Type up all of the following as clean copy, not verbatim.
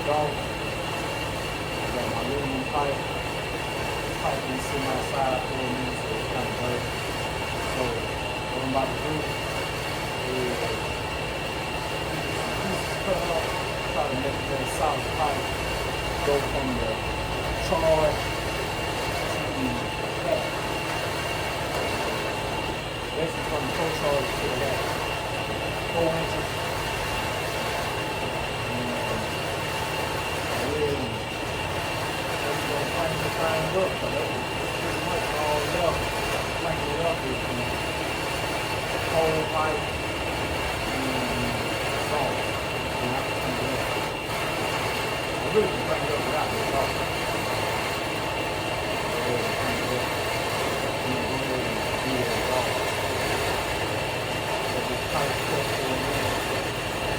off. I got my aluminum pipe. The pipe been sitting outside for a minute, so it's kind of dirty. So what I'm about to do is cut it off, try to make it a solid pipe. Go from the charge to the Tack. Basically from the procharger to the Tack. 4 inches. Tighten the thing up, but that's pretty much all left. Tighten it up is the whole pipe and salt. I really can tighten it up without the salt.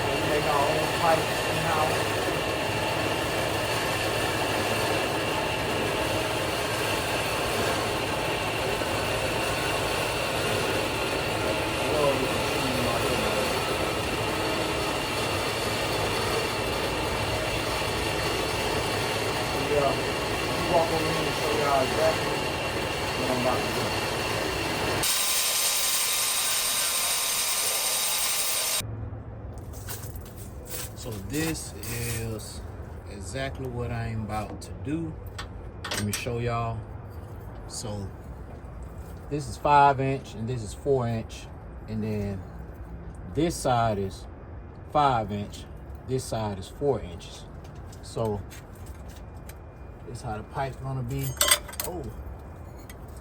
We make our own pipes in-house. Walk over here and show y'all exactly what I'm about to do. So this is exactly what I'm about to do. Let me show y'all. So this is 5 inch and this is 4 inch, and then this side is 5 inch, this side is 4 inches. So this is how the pipe's gonna be. Oh,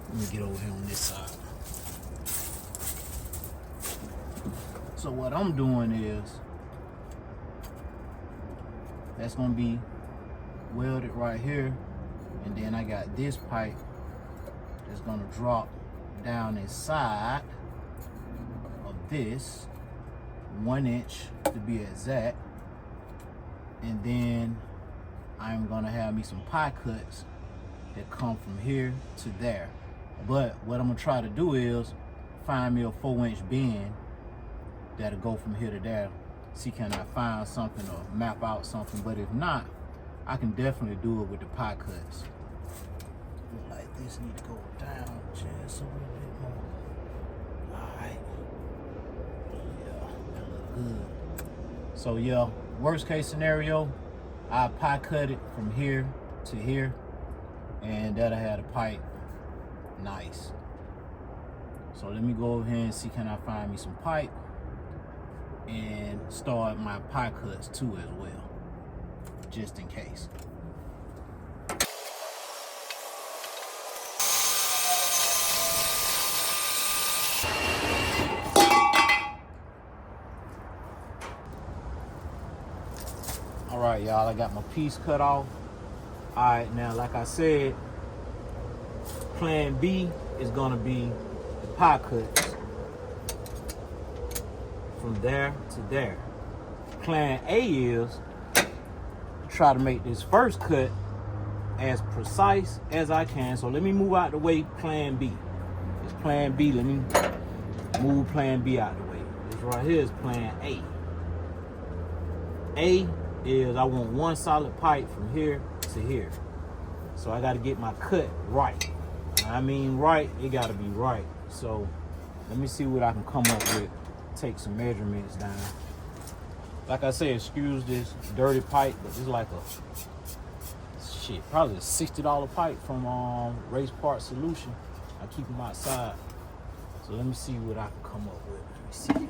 let me get over here on this side. So what I'm doing is, that's gonna be welded right here, and then I got this pipe that's gonna drop down inside of this, 1 inch to be exact, and then I'm gonna have me some pie cuts that come from here to there. But what I'm gonna try to do is find me a 4 inch bend that'll go from here to there. See, can I find something or map out something? But if not, I can definitely do it with the pie cuts. Look like this need to go down just a little bit more. All right. Yeah, that look good. So yeah, worst case scenario, I pie cut it from here to here, and that'll have the pipe nice. So let me go over here and see, can I find me some pipe and start my pie cuts too as well, just in case. All right, y'all, I got my piece cut off. All right, now, like I said, plan B is gonna be the pie cuts from there to there. Plan A is try to make this first cut as precise as I can. So let me move out the way plan B. It's plan B, let me move plan B out the way. This right here is plan A. A is I want one solid pipe from here to here. So I gotta get my cut right. I mean right, it gotta be right. So let me see what I can come up with. Take some measurements down. Like I said, excuse this dirty pipe, but it's like a probably a $60 pipe from Race Part Solution. I keep them outside. So let me see what I can come up with. Let me see.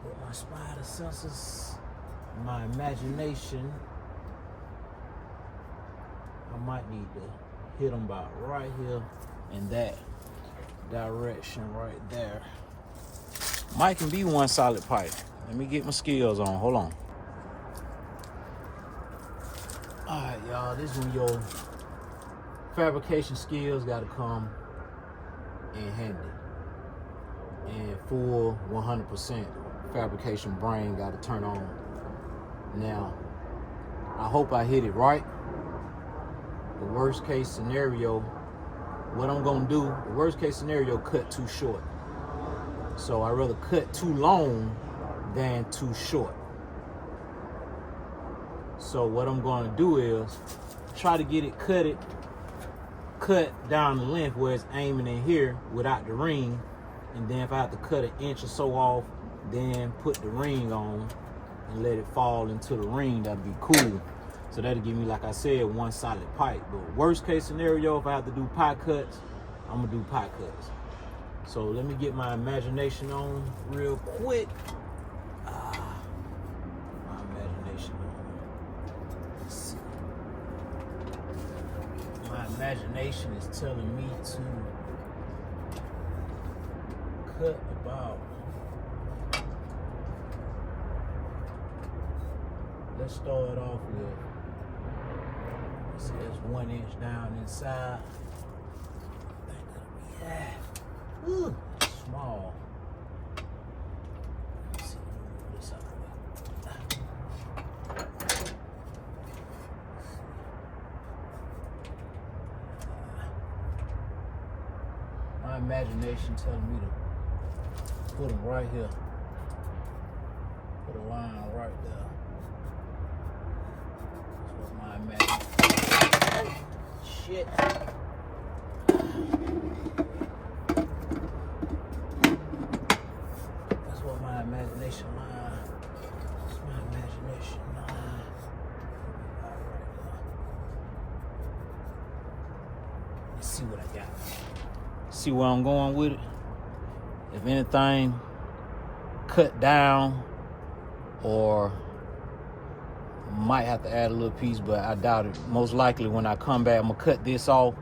With my spider senses, my imagination, I might need to hit them about right here in that direction right there. Might can be one solid pipe. Let me get my skills on. Hold on. All right, y'all. This is when your fabrication skills got to come in handy. And full 100% fabrication brain got to turn on. Now, I hope I hit it right. The worst case scenario, what I'm gonna do, the worst case scenario, cut too short. So I rather cut too long than too short. So what I'm going to do is try to get it cut down the length where it's aiming in here without the ring. And then if I have to cut an inch or so off, then put the ring on and let it fall into the ring, that'd be cool. So that'll give me, like I said, one solid pipe. But worst case scenario, if I have to do pie cuts, I'm gonna do pie cuts. So let me get my imagination on real quick. My imagination on. Let's see. My imagination is telling me to cut about, let's start off with, it says 1 inch down inside. I think that'll be that. Ooh, small. Let's see, move this out of the way. My imagination telling me to put them right here. Put a line right there. That's what my imagination. Oh, shit. That's what my imagination line. That's my imagination line. Right there. Let's see what I got. See where I'm going with it. If anything, cut down, or might have to add a little piece, but I doubt it. Most likely when I come back, I'm gonna cut this off.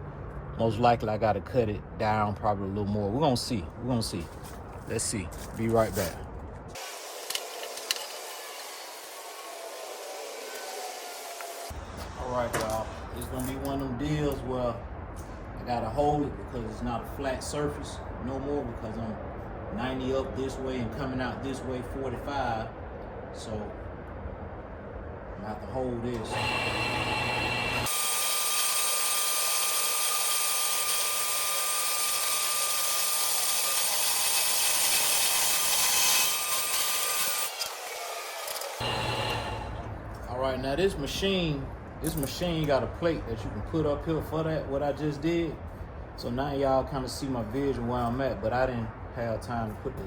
Most likely I gotta cut it down probably a little more. We're gonna see. Let's see. Be right back. All right, y'all. It's gonna be one of them deals where I gotta hold it because it's not a flat surface no more, because I'm 90 up this way and coming out this way 45. So I'm gonna have to hold this. All right, now this machine got a plate that you can put up here for that, what I just did. So now y'all kind of see my vision where I'm at, but I didn't have time to put the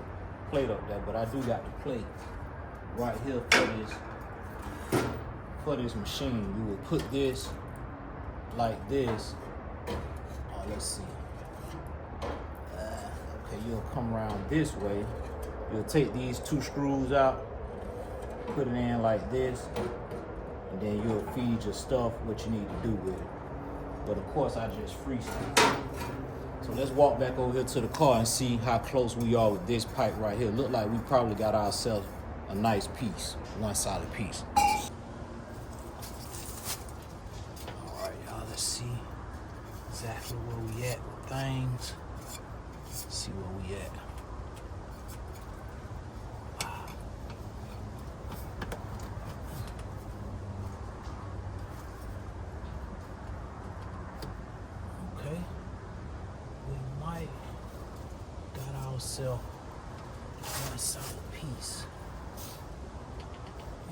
plate up there, but I do got the plate right here for this machine. You will put this like this. Oh, let's see. Okay, you'll come around this way. You'll take these 2 screws out, put it in like this, and then you'll feed your stuff what you need to do with it. But of course, I just freestyle. So let's walk back over here to the car and see how close we are with this pipe right here. Look like we probably got ourselves a nice piece, one solid piece. All right, y'all, let's see exactly where we at with things. Let's see where we at. Ourselves one solid piece.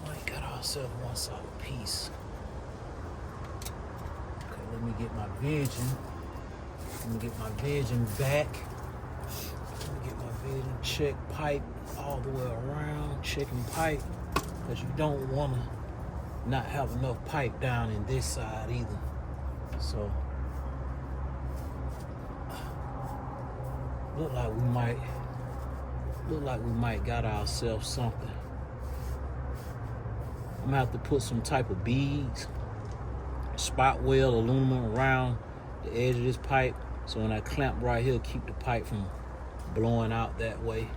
Might got ourselves one solid piece. Okay, let me get my vision. Let me get my vision back. Let me get my vision. Check pipe all the way around. Checking pipe, because you don't want to not have enough pipe down in this side either. So look like we might got ourselves something. I'm gonna have to put some type of beads, spot weld aluminum around the edge of this pipe, so when I clamp right here, keep the pipe from blowing out that way.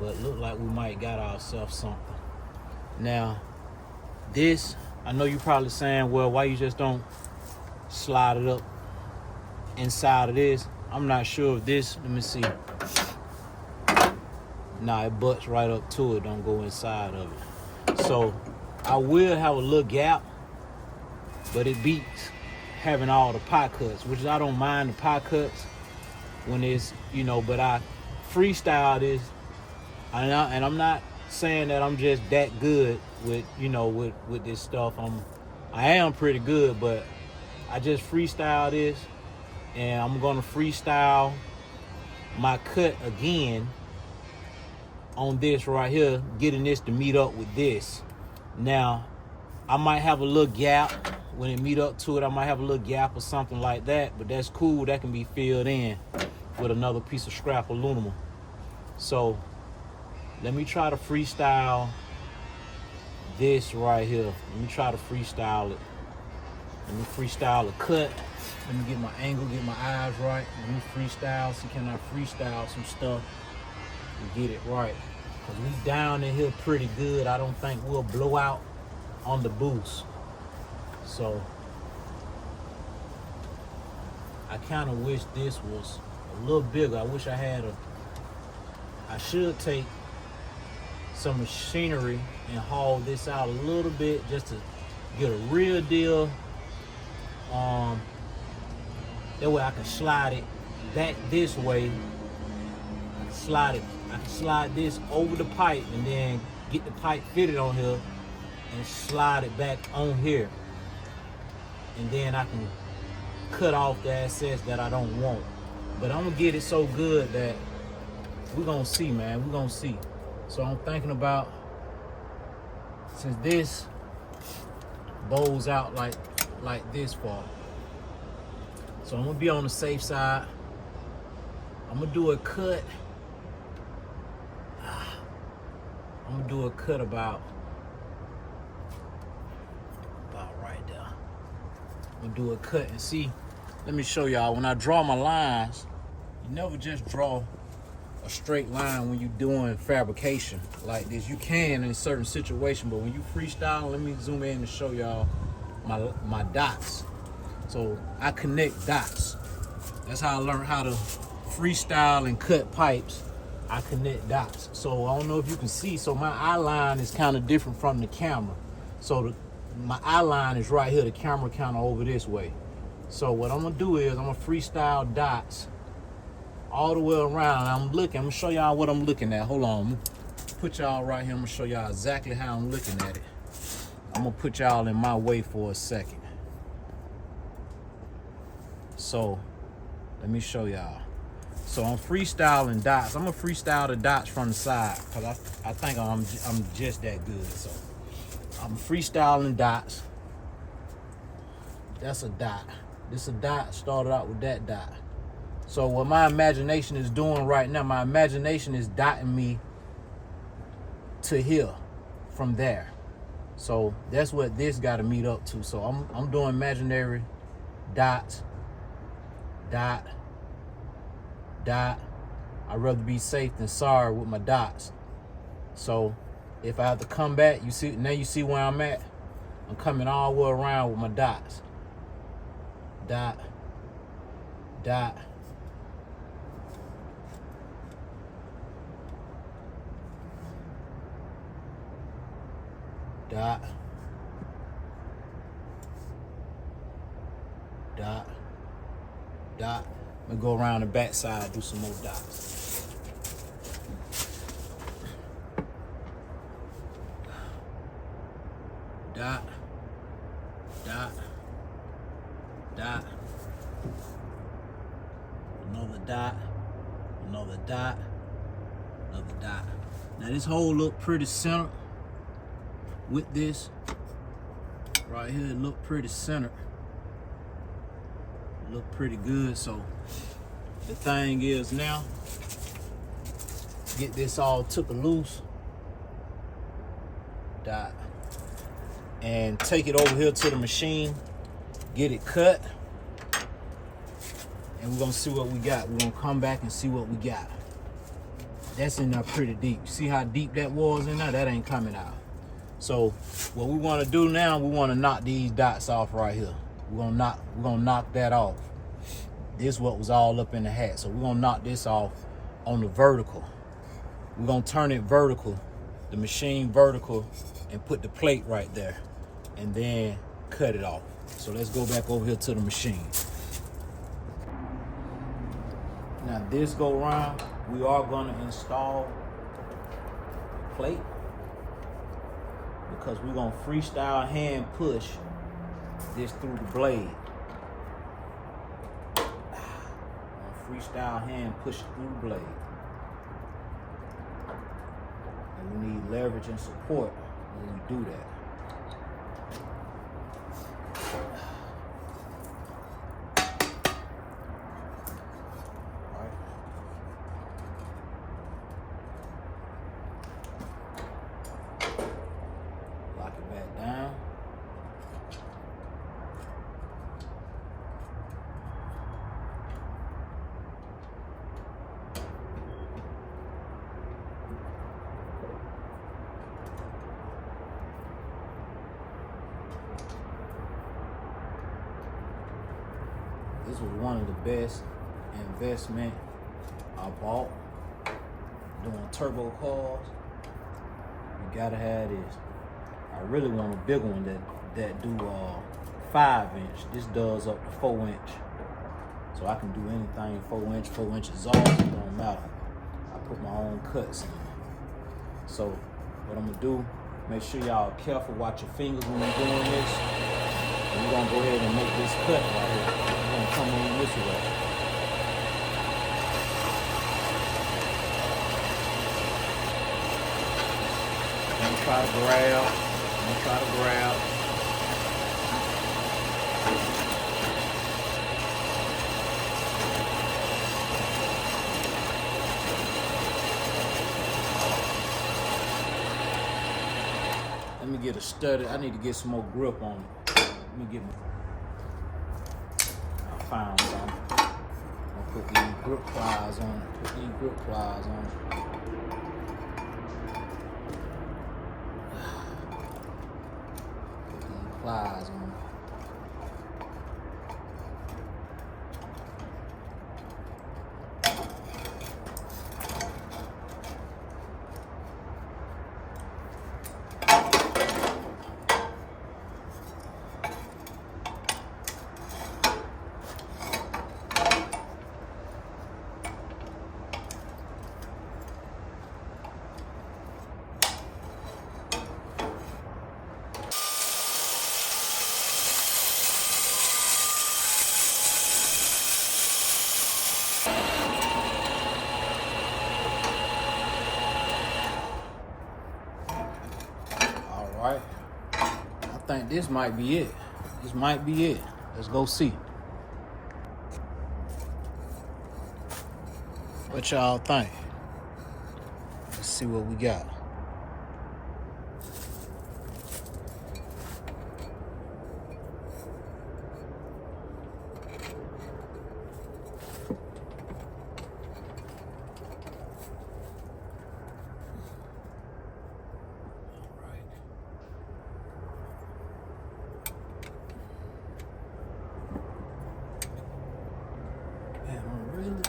But look like we might got ourselves something. Now, this, I know you're probably saying, well, why you just don't slide it up inside of this? I'm not sure if this, let me see. Nah, it butts right up to it, don't go inside of it. So I will have a little gap, but it beats having all the pie cuts, which I don't mind the pie cuts when it's, but I freestyle this, and I'm not saying that I'm just that good with, you know, with this stuff. I am pretty good, but I just freestyle this, and I'm gonna freestyle my cut again on this right here, getting this to meet up with this. Now, I might have a little gap when it meet up to it. I might have a little gap or something like that, but that's cool. That can be filled in with another piece of scrap aluminum. So let me try to freestyle this right here. Let me try to freestyle it. Let me freestyle a cut. Let me get my angle, get my eyes right. Let me freestyle. See, can I freestyle some stuff to get it right? Because we down in here pretty good. I don't think we'll blow out on the boost. So I kind of wish this was a little bigger. I wish I had I should take some machinery and haul this out a little bit just to get a real deal. That way I can slide it back this way. I can slide this over the pipe and then get the pipe fitted on here and slide it back on here. And then I can cut off the excess that I don't want. But I'm gonna get it so good that we're gonna see, man. We're gonna see. So I'm thinking about, since this bows out like this far, so I'm gonna be on the safe side. I'm gonna do a cut. I'm gonna do a cut about right there. I'm gonna do a cut and see. Let me show y'all. When I draw my lines, you never just draw a straight line when you're doing fabrication like this. You can in certain situations, but when you freestyle, let me zoom in and show y'all my dots. So I connect dots. That's how I learned how to freestyle and cut pipes. I connect dots. So I don't know if you can see, so my eye line is kind of different from the camera. So my eye line is right here, the camera kind of over this way. So what I'm gonna do is I'm gonna freestyle dots all the way around. I'm gonna show y'all what I'm looking at. Hold on, I'm gonna put y'all right here. I'm gonna show y'all exactly how I'm looking at it. I'm gonna put y'all in my way for a second. So let me show y'all. So I'm freestyling dots. I'm gonna freestyle the dots from the side because I think I'm just that good. So I'm freestyling dots. That's a dot. This a dot, started out with that dot. So what my imagination is doing right now, my imagination is dotting me to here from there. So that's what this got to meet up to. So I'm doing imaginary dots, dot, dot. I'd rather be safe than sorry with my dots. So if I have to come back, you see where I'm at? I'm coming all the way around with my dots. Dot, dot, dot, dot, dot. I'm gonna go around the back side, do some more dots. Dot, dot, dot, another dot, another dot, another dot. Now this hole look pretty centered with this right here. It look pretty centered. Look pretty good. So the thing is now, get this all took loose, dot, and take it over here to the machine, get it cut, and we're gonna see what we got. We're gonna come back and see what we got. That's in there pretty deep. See how deep that was in there? That ain't coming out. So what we want to do now, we want to knock these dots off right here. We're gonna knock that off. This is what was all up in the hat. So we're gonna knock this off on the vertical. We're gonna turn it vertical, the machine vertical, and put the plate right there, and then cut it off. So let's go back over here to the machine. Now this go around, we are gonna install a plate. because we're gonna freestyle hand push this through the blade. Freestyle hand push it through the blade. And we need leverage and support when we do that. Lock it back down. This was one of the best investment I bought doing turbo cars. You gotta have this. I really want a big one that do 5-inch. This does up to 4-inch. So I can do anything 4-inch, 4-inch exhaust, it don't matter. I put my own cuts in. So what I'm gonna do, make sure y'all careful, watch your fingers when you're doing this. And we're gonna go ahead and make this cut right here. We're gonna come in this way. Don't try to grab. Don't try to grab. Let me get a study. I need to get some more grip on it. Let me get my. I found some. I'll put these grip pliers on it. Put these grip pliers on it. Put these pliers on it. Alright, I think this might be it. This might be it. Let's go see. What y'all think? Let's see what we got.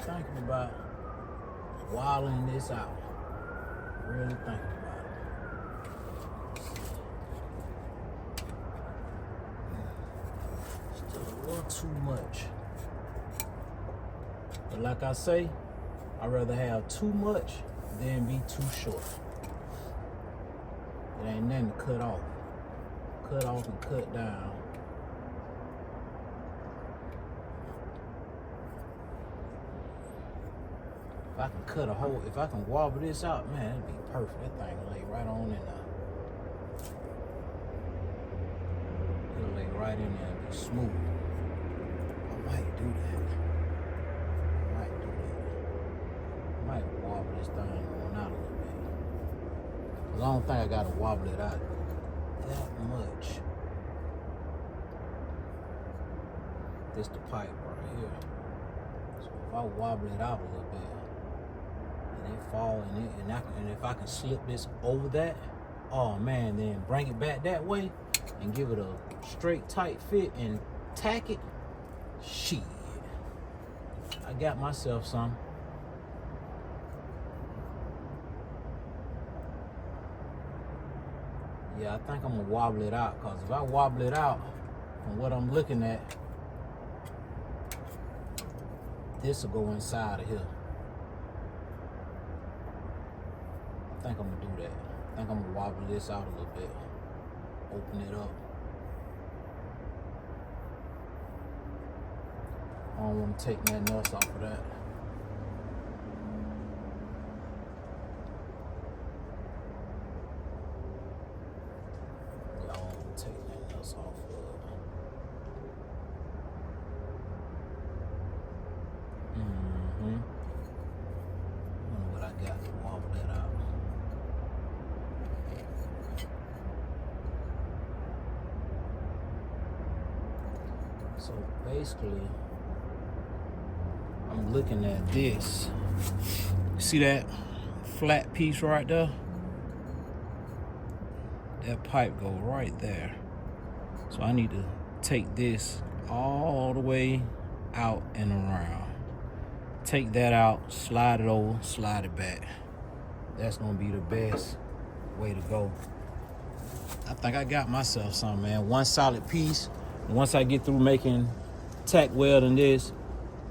Thinking about wilding this out. Really thinking about it. Still a little too much. But like I say, I'd rather have too much than be too short. It ain't nothing to cut off. Cut off and cut down. If I can cut a hole, if I can wobble this out, man, it'd be perfect. That thing will lay right on in there. It'll lay right in there and be smooth. I might do that. I might wobble this thing on out a little bit. Because I don't think I got to wobble it out that much. This the pipe right here. So if I wobble it out a little bit, and it fall and if I can slip this over that, oh man, then bring it back that way and give it a straight tight fit and tack it, shit, I got myself some. Yeah, I think I'm gonna wobble it out, because if I wobble it out from what I'm looking at, this will go inside of here. I think I'm gonna do that. I think I'm gonna wobble this out a little bit. open it up. I don't want to take nothing else off of that. I don't want to take nothing else off of it. I don't know what I got to wobble that out. So basically, I'm looking at this. See that flat piece right there? That pipe go right there. So I need to take this all the way out and around. Take that out, slide it over, slide it back. That's gonna be the best way to go. I think I got myself something, man. One solid piece. Once I get through making tack welding this,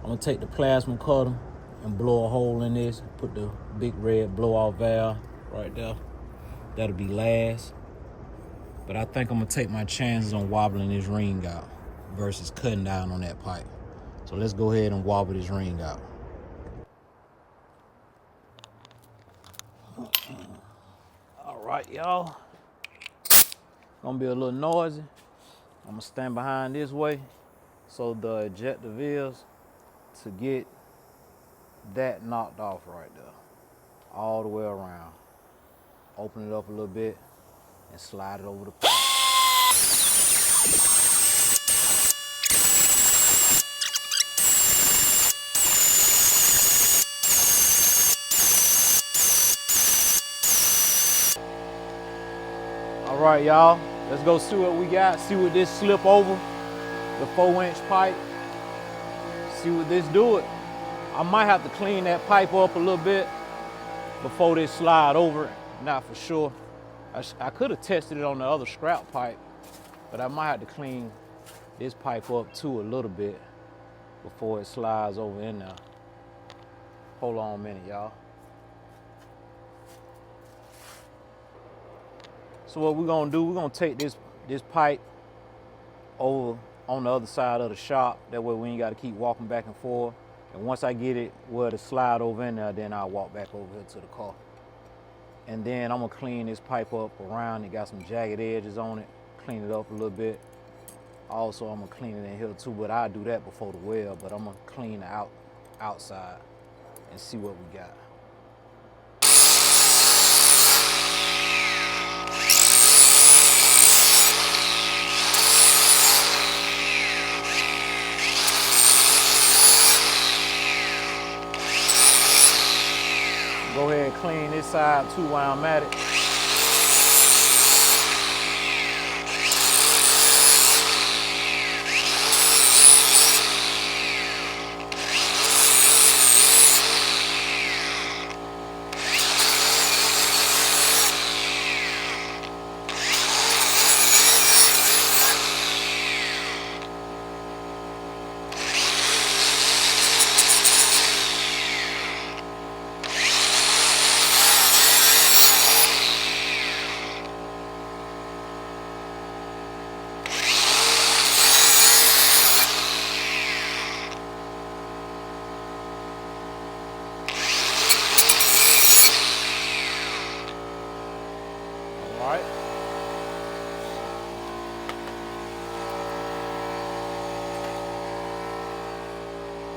I'm gonna take the plasma cutter and blow a hole in this. Put the big red blow-off valve right there. That'll be last. But I think I'm gonna take my chances on wobbling this ring out versus cutting down on that pipe. So let's go ahead and wobble this ring out. All right, y'all. Gonna be a little noisy. I'm gonna stand behind this way so the objective is to get that knocked off right there, all the way around. Open it up a little bit and slide it over the pipe. All right, y'all, let's go see what we got. See what this slip over, the 4-inch pipe. See what this do it. I might have to clean that pipe up a little bit before this slide over it. Not for sure. I could have tested it on the other scrap pipe, but I might have to clean this pipe up too a little bit before it slides over in there. Hold on a minute, y'all. So what we're gonna do, we're gonna take this pipe over on the other side of the shop. That way we ain't gotta keep walking back and forth. And once I get it where to slide over in there, then I'll walk back over here to the car. And then I'm gonna clean this pipe up around. It got some jagged edges on it. Clean it up a little bit. Also, I'm gonna clean it in here too, but I'll do that before the weld. But I'm gonna clean the outside and see what we got. Go ahead and clean this side too while I'm at it.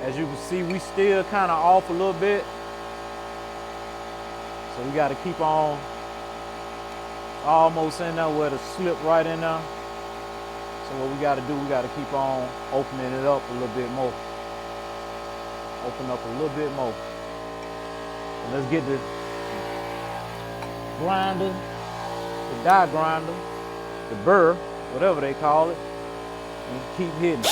As you can see, we still kind of off a little bit. So we got to keep on almost in there where the slip right in there. So what we got to do, we got to keep on opening it up a little bit more. Open up a little bit more. And let's get the grinder, the die grinder, the burr, whatever they call it, and keep hitting it.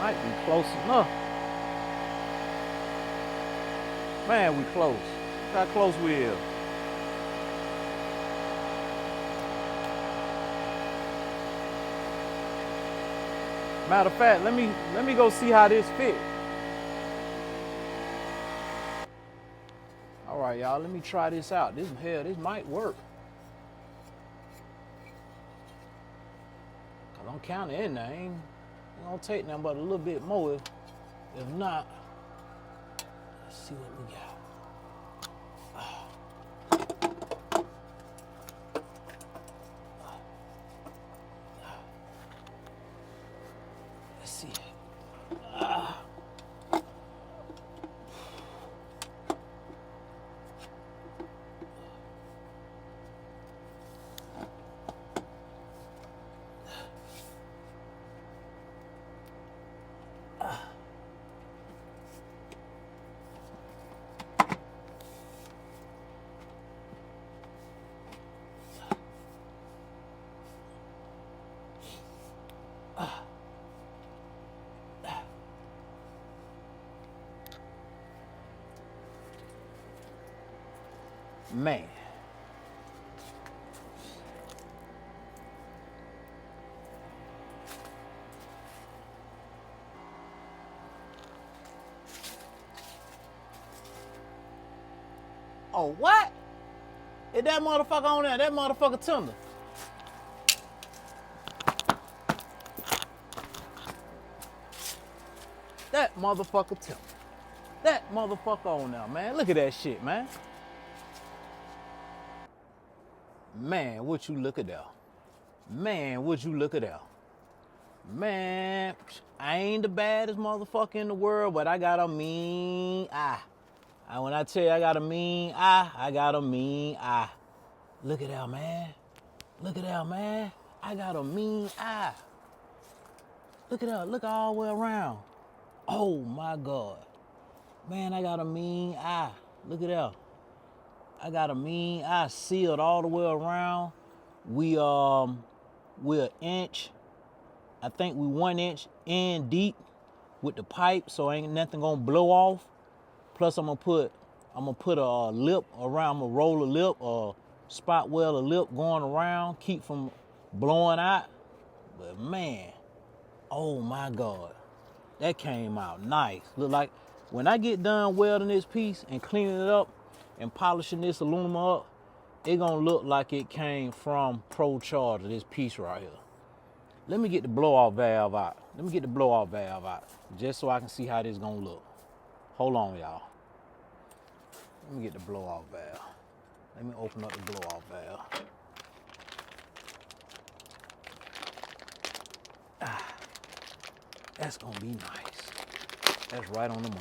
Might be close enough. Man, we close. Look how close we is. Matter of fact, let me go see how this fit. All right, y'all, let me try this out. This might work. Cause I'm counting in there. Ain't gonna take nothing but a little bit more. If not, let's see what we got. Let's see. Man. Oh, what? Is that motherfucker on there? That motherfucker tender. That motherfucker tender. That motherfucker on there, man. Look at that shit, man. Man, what you look at that? Man, what you look at that? Man, I ain't the baddest motherfucker in the world, but I got a mean eye. And when I tell you I got a mean eye, I got a mean eye. Look at that, man. Look at that, man. I got a mean eye. Look at that. Look all the way around. Oh, my God. Man, I got a mean eye. Look at that. I got a mean eye sealed all the way around. We're an inch. I think we 1 inch in deep with the pipe, so ain't nothing gonna blow off. Plus, I'm gonna put a lip around. I'm gonna roll a lip or spot weld a lip going around, keep from blowing out. But man, oh my God, that came out nice. Look like when I get done welding this piece and cleaning it up and polishing this aluminum up, it gonna look like it came from Procharger, this piece right here. Let me get the blow-off valve out. Just so I can see how this gonna look. Hold on, y'all. Let me get the blow-off valve. Let me open up the blow-off valve. That's gonna be nice. That's right on the money.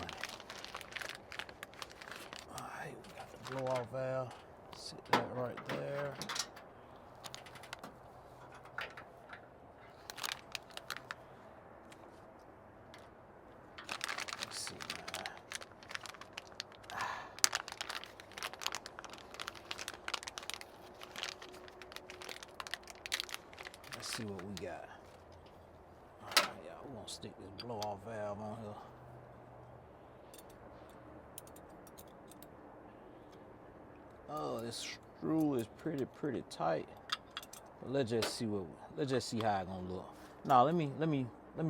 All right, we got the blow-off valve. Sit that right there. Let's see, man. Let's see what we got. All right, y'all, we're gonna stick this blow-off valve on here. Oh, this screw is pretty tight. But let's just see how it gonna look. Now let me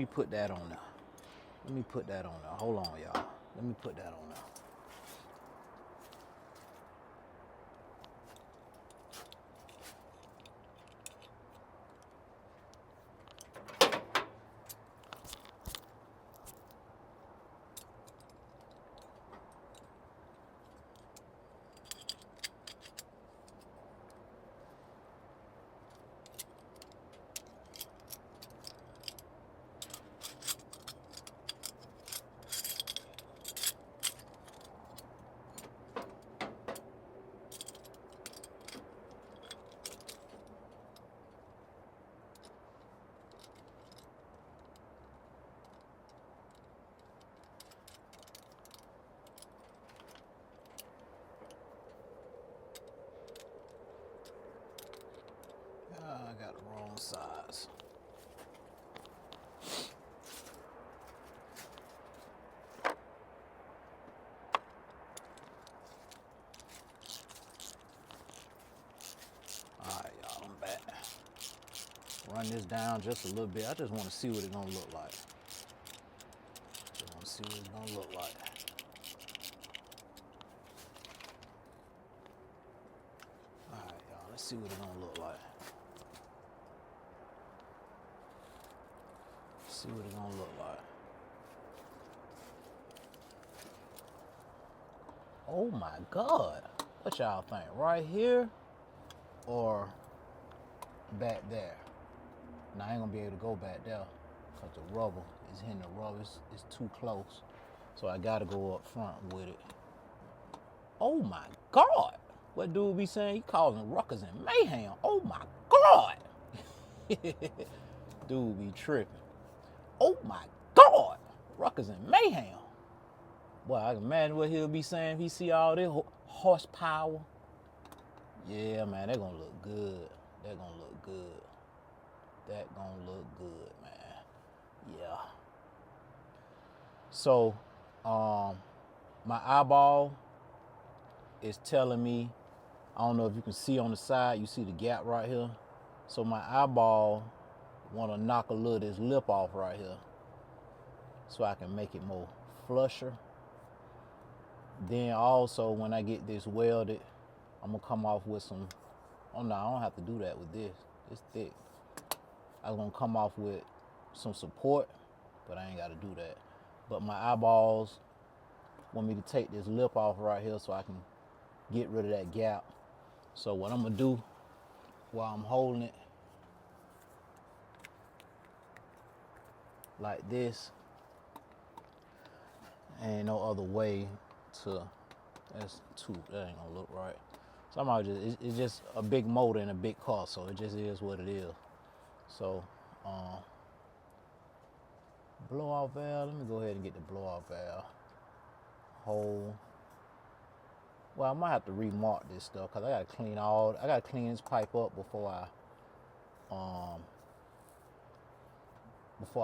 put that on there. Let me put that on there. Hold on, y'all. Let me put that on there. I got the wrong size. run this down just a little bit. I just want to see what it's gonna look like. Just want to see what it's gonna look like. All right, y'all. Let's see what it's gonna look like. See what it's gonna look like. Oh my God. What y'all think? Right here or back there? Now I ain't gonna be able to go back there because the rubber is hitting the rubber. It's too close. So I gotta go up front with it. Oh my God. What dude be saying? He causing ruckus and mayhem. Oh my God. Dude be tripping. Oh my God. Ruckus and mayhem. Boy, I can imagine what he'll be saying if he see all this horsepower. Yeah, man, they're gonna look good. They're gonna look good. That gonna look good, man. Yeah. So, my eyeball is telling me, I don't know if you can see on the side, you see the gap right here. So my eyeball wanna knock a little of this lip off right here so I can make it more flusher. Then also when I get this welded, I'm gonna come off with some, oh no, I don't have to do that with this. It's thick. I'm gonna come off with some support, but I ain't gotta do that. But my eyeballs want me to take this lip off right here so I can get rid of that gap. So what I'm gonna do while I'm holding it like this, ain't no other way to, that ain't gonna look right. So I'm just, it's just a big motor and a big car, so it just is what it is. So, blow-off valve, let me go ahead and get the blow-off valve. Hole. Well, I might have to remark this stuff because I gotta clean this pipe up before I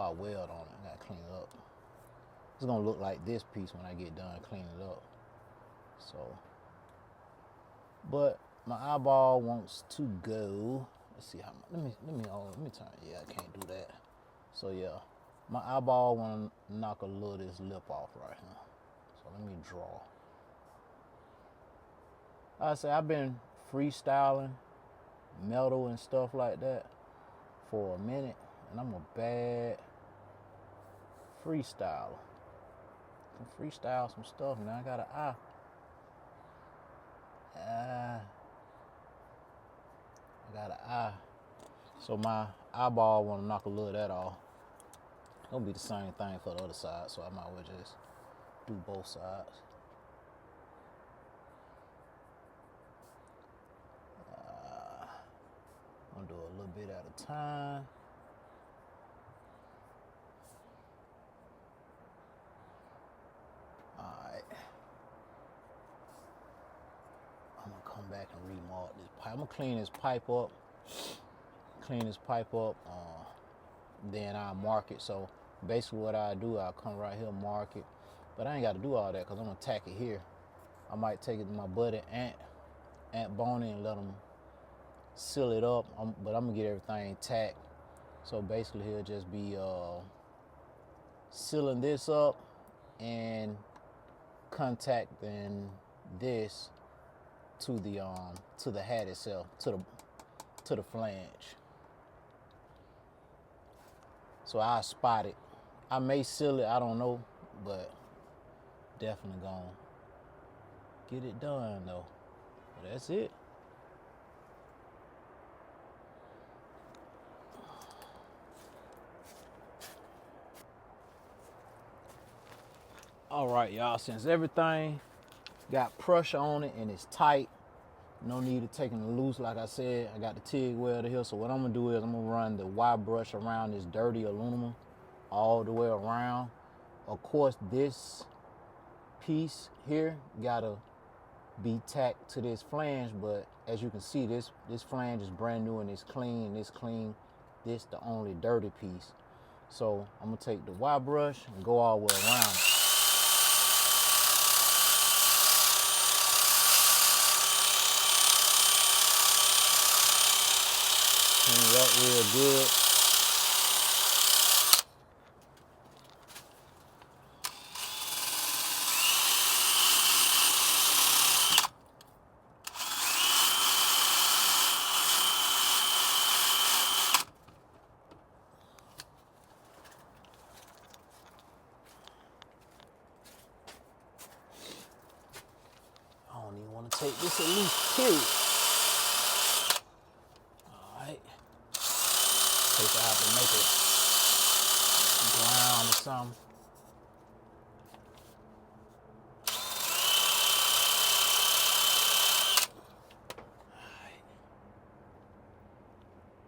weld on it. I gotta clean it up. It's gonna look like this piece when I get done cleaning it up. So, but my eyeball wants to go. Let's see how much. Let me turn. Yeah, I can't do that. So yeah, my eyeball wanna knock a little of this lip off right here. So let me draw. I say I've been freestyling metal and stuff like that for a minute, and I'm a bad freestyler. I can freestyle some stuff. Now I got an eye. I got an eye. So my eyeball want to knock a little of that off. It's gonna be the same thing for the other side, so I might as well just do both sides. I'm gonna do a little bit at a time. Alright. I'm gonna come back and remark this pipe. I'm gonna clean this pipe up. Then I'll mark it. So basically what I do, I'll come right here, mark it. But I ain't gotta do all that because I'm gonna tack it here. I might take it to my buddy Ant Boney and let him seal it up. But I'm gonna get everything tacked. So basically he'll just be sealing this up and contacting this to the hat itself, to the flange. So I spot it. I may seal it, I don't know, but definitely gonna get it done though. But that's it. All right, y'all, since everything got pressure on it and it's tight, no need of taking it loose. Like I said, I got the TIG welder here. So what I'm gonna do is I'm gonna run the Y brush around this dirty aluminum all the way around. Of course, this piece here gotta be tacked to this flange, but as you can see, this flange is brand new and it's clean and it's clean. This the only dirty piece. So I'm gonna take the Y brush and go all the way around it. Clean it up real good. take this at least, period. Alright. In case I have to make it ground or something.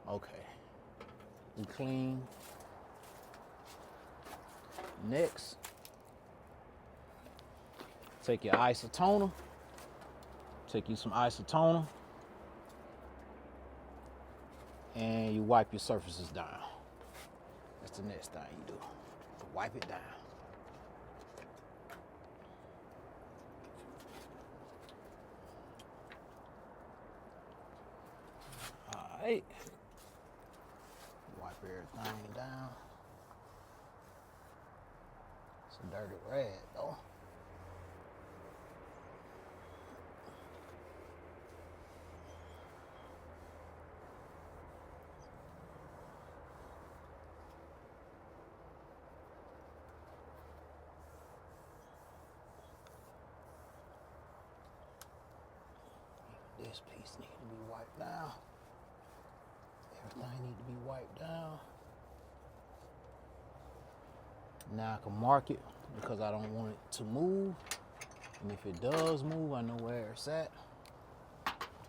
Okay, we clean. Next, take your isotoner. Take you some isotoner, and you wipe your surfaces down. That's the next thing you do. Wipe it down. All right. Wipe everything down. It's a dirty rag though. This piece needs to be wiped down. Everything needs to be wiped down. Now I can mark it because I don't want it to move. And if it does move, I know where it's at.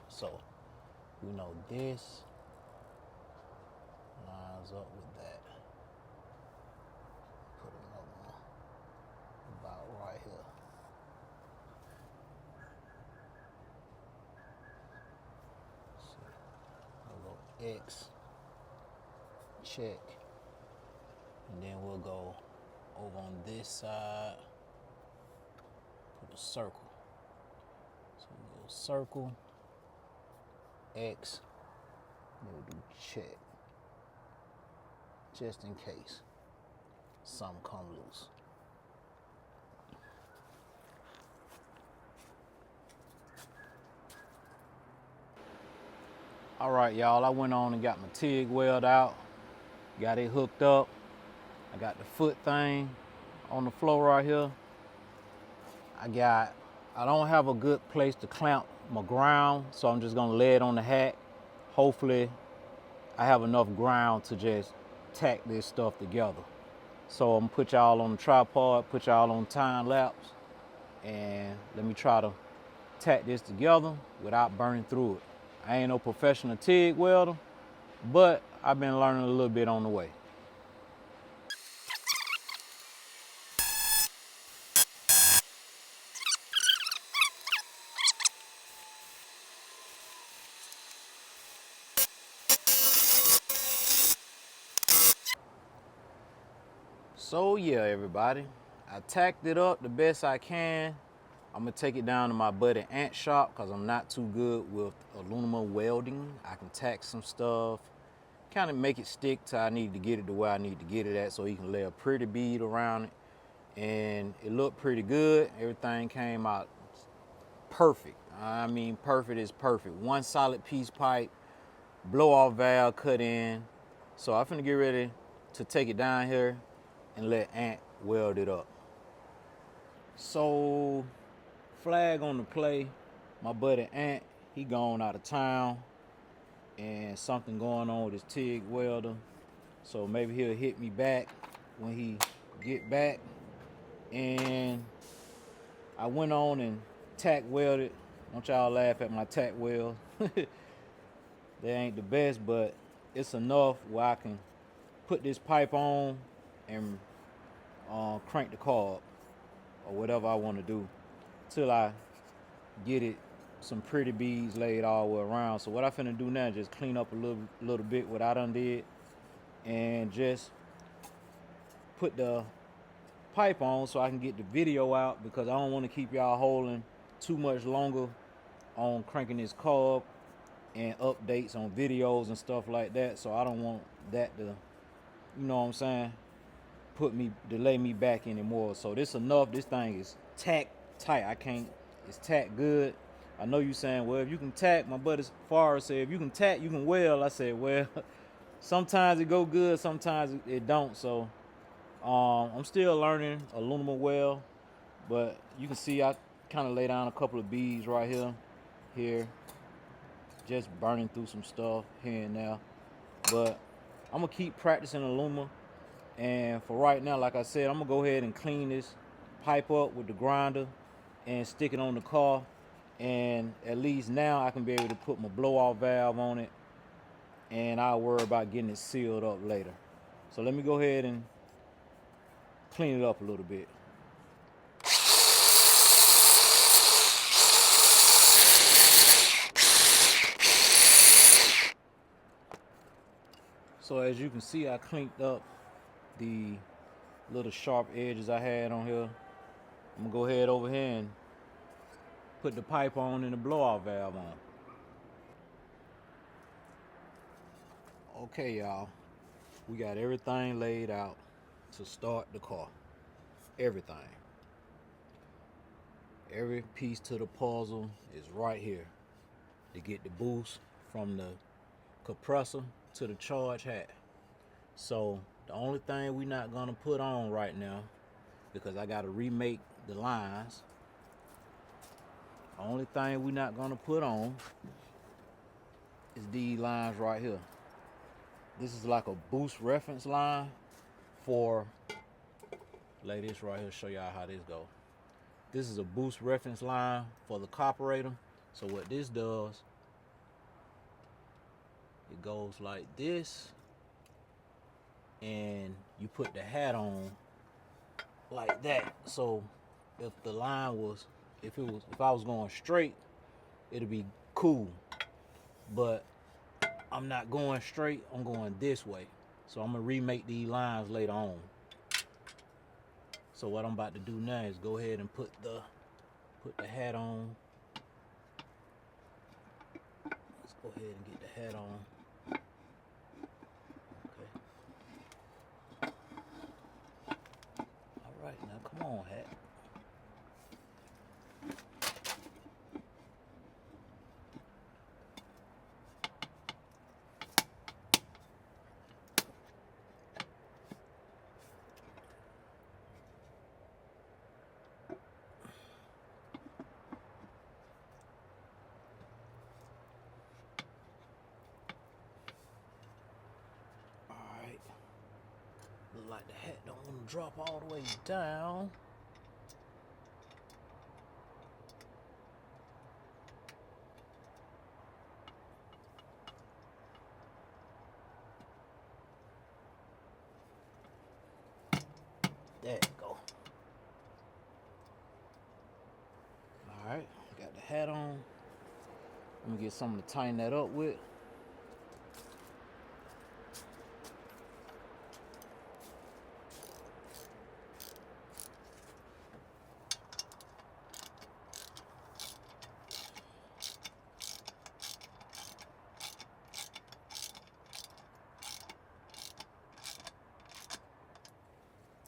So we know this lines up with that. Put another one about right here. X, check, and then we'll go over on this side, put a circle. So we'll go circle, X, and we'll do check, just in case something come loose. All right, y'all, I went on and got my TIG weld out, got it hooked up. I got the foot thing on the floor right here. I don't have a good place to clamp my ground, so I'm just gonna lay it on the hack. Hopefully, I have enough ground to just tack this stuff together. So I'm gonna put y'all on the tripod, put y'all on time lapse, and let me try to tack this together without burning through it. I ain't no professional TIG welder, but I've been learning a little bit on the way. So yeah, everybody, I tacked it up the best I can. I'm gonna take it down to my buddy Ant shop because I'm not too good with aluminum welding. I can tack some stuff, kind of make it stick till I need to get it to where I need to get it at so he can lay a pretty bead around it. And it looked pretty good. Everything came out perfect. I mean, perfect is perfect. One solid piece pipe, blow-off valve cut in. So I'm finna get ready to take it down here and let Ant weld it up. So, flag on the play, my buddy Ant, he gone out of town and something going on with his TIG welder. So maybe he'll hit me back when he get back. And I went on and tack welded. Don't y'all laugh at my tack weld. They ain't the best, but it's enough where I can put this pipe on and crank the car up or whatever I want to do till I get it some pretty beads laid all the way around. So what I finna do now is just clean up a little bit what I done did and just put the pipe on so I can get the video out, because I don't want to keep y'all holding too much longer on cranking this car up and updates on videos and stuff like that. So I don't want that to, you know what I'm saying, delay me back anymore. So this enough. This thing is tack tight. It's tack good. I know you saying, well, if you can tack, my buddy Forrest said, if you can tack, you can weld. I said, well, sometimes it go good, sometimes it don't. So I'm still learning aluminum weld, but you can see I kind of lay down a couple of beads right here. here, just burning through some stuff here and there. But I'm gonna keep practicing aluminum. And for right now, like I said, I'm gonna go ahead and clean this pipe up with the grinder and stick it on the car. And at least now I can be able to put my blow-off valve on it, and I'll worry about getting it sealed up later. So let me go ahead and clean it up a little bit. So as you can see, I cleaned up the little sharp edges I had on here. I'm gonna go ahead over here and put the pipe on and the blow-off valve on. Okay, y'all, we got everything laid out to start the car. Everything. Every piece to the puzzle is right here to get the boost from the compressor to the charge hat. So the only thing we're not gonna put on right now, because I gotta remake the lines, the only thing we're not gonna put on is these lines right here. This is like a boost reference line for, lay this right here, show y'all how this goes. This is a boost reference line for the carburetor. So what this does, it goes like this, and you put the hat on like that. So if the line was, if I was going straight, it'd be cool. But I'm not going straight, I'm going this way. So I'm gonna remake these lines later on. So what I'm about to do now is go ahead and put the hat on. Let's go ahead and get the hat on. Okay. All right, now come on, hat. Look like the hat don't want to drop all the way down. There you go. Alright, got the hat on. Let me get something to tighten that up with.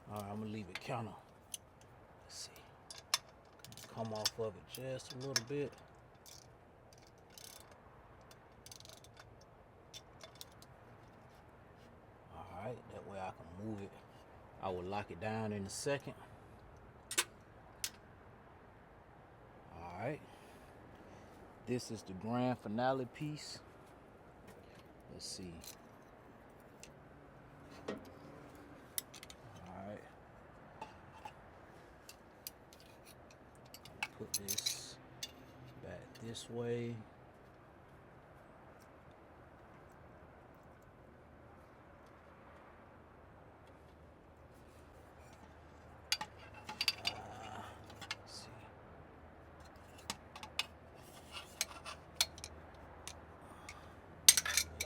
Alright, I'm gonna leave it kind of, let's see, come off of it just a little bit. Alright, that way I can move it. I will lock it down in a second. Alright, this is the grand finale piece. Let's see. Put this back this way. Let's see.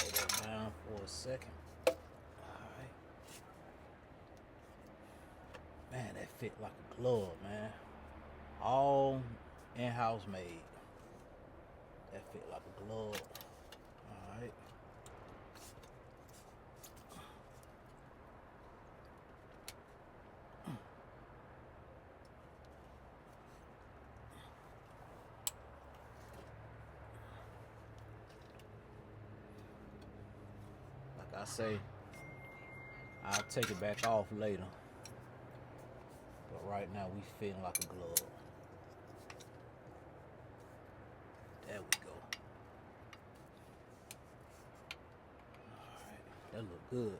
Lay that down for a second. Alright. Man, that fit like a glove, man. All in-house made. That fit like a glove. Alright. Like I say, I'll take it back off later. But right now we fitting like a glove. There we go. Alright, that look good.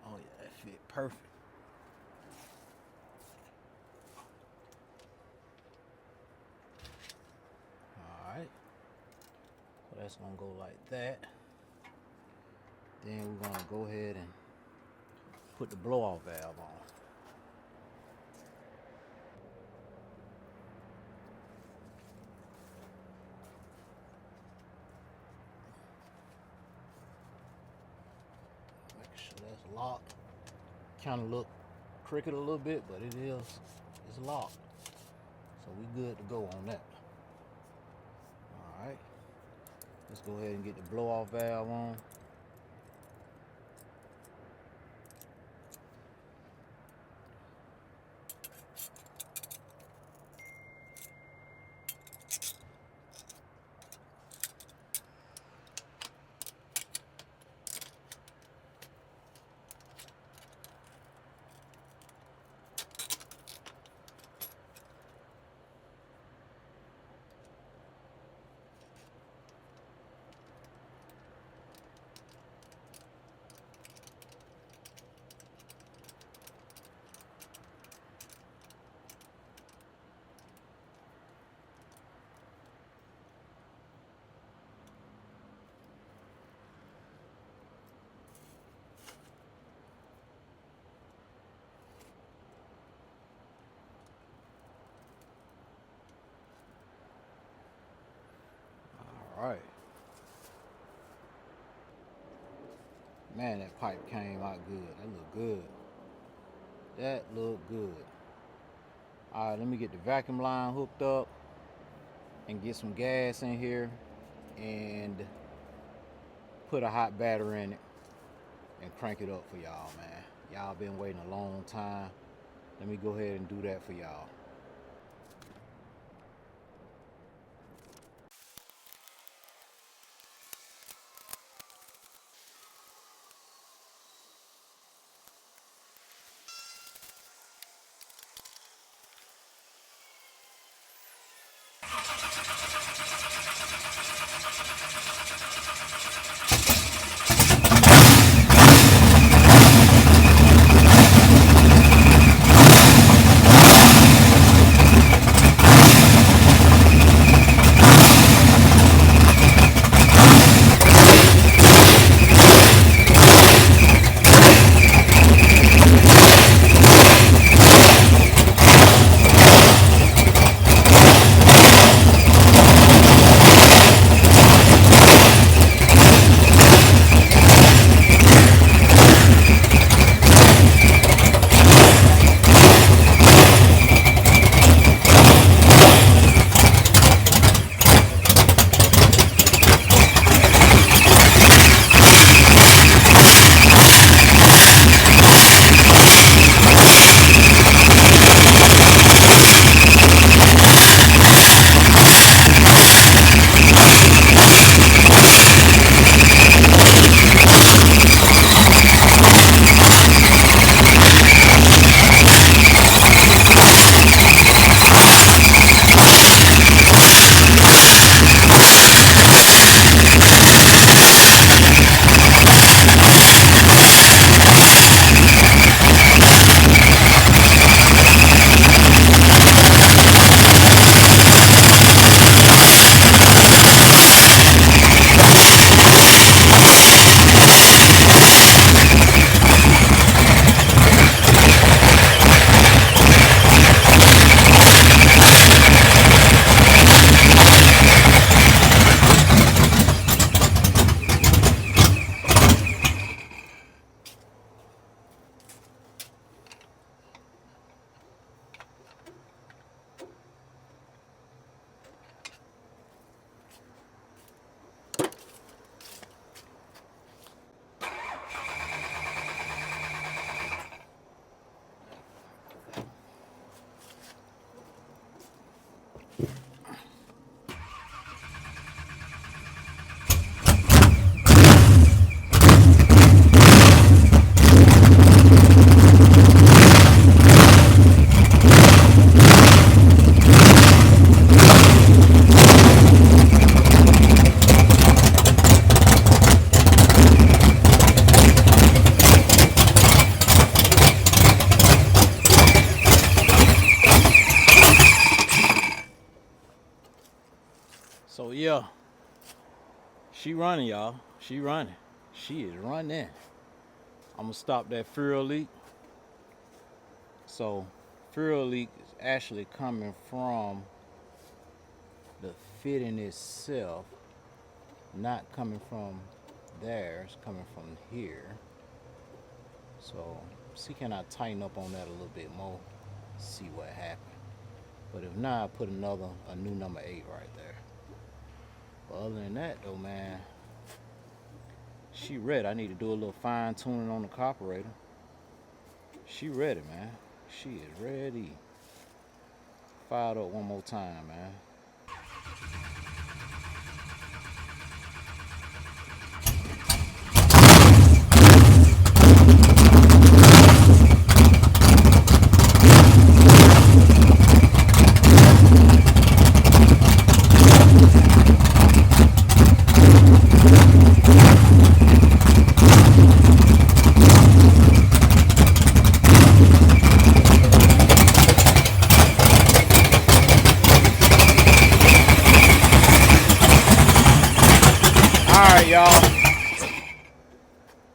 Oh yeah, that fit perfect. Alright. So that's gonna go like that. Then we're gonna go ahead and put the blow-off valve on. Make sure that's locked. Kind of look crooked a little bit, but it's locked. So we good to go on that. All right, let's go ahead and get the blow-off valve on. All right. Man, that pipe came out good. That looked good. That looked good. All right, let me get the vacuum line hooked up and get some gas in here and put a hot battery in it and crank it up for y'all, man. Y'all been waiting a long time. Let me go ahead and do that for y'all. She running, y'all. She running. She is running. I'm gonna stop that fuel leak. So fuel leak is actually coming from the fitting itself, not coming from there. It's coming from here. So see, can I tighten up on that a little bit more? See what happens. But if not, I put a new number 8 right there. But other than that though, man, she ready. I need to do a little fine tuning on the carburetor. She ready, man. She is ready. Fire it up one more time, man. Alright, y'all.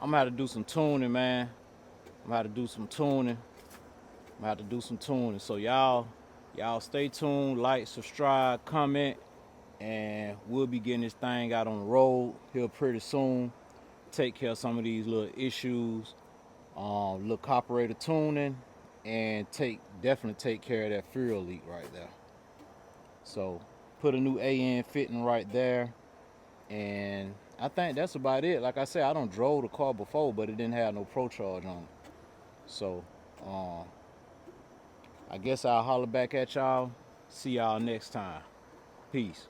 I'm gonna have to do some tuning, man. I'm gonna have to do some tuning. So y'all stay tuned, like, subscribe, comment, and we'll be getting this thing out on the road here pretty soon. Take care of some of these little issues, little carburetor tuning, and definitely take care of that fuel leak right there. So put a new AN fitting right there, and I think that's about it. Like I said, I done drove the car before, but it didn't have no procharger on it. So I guess I'll holler back at y'all. See y'all next time. Peace.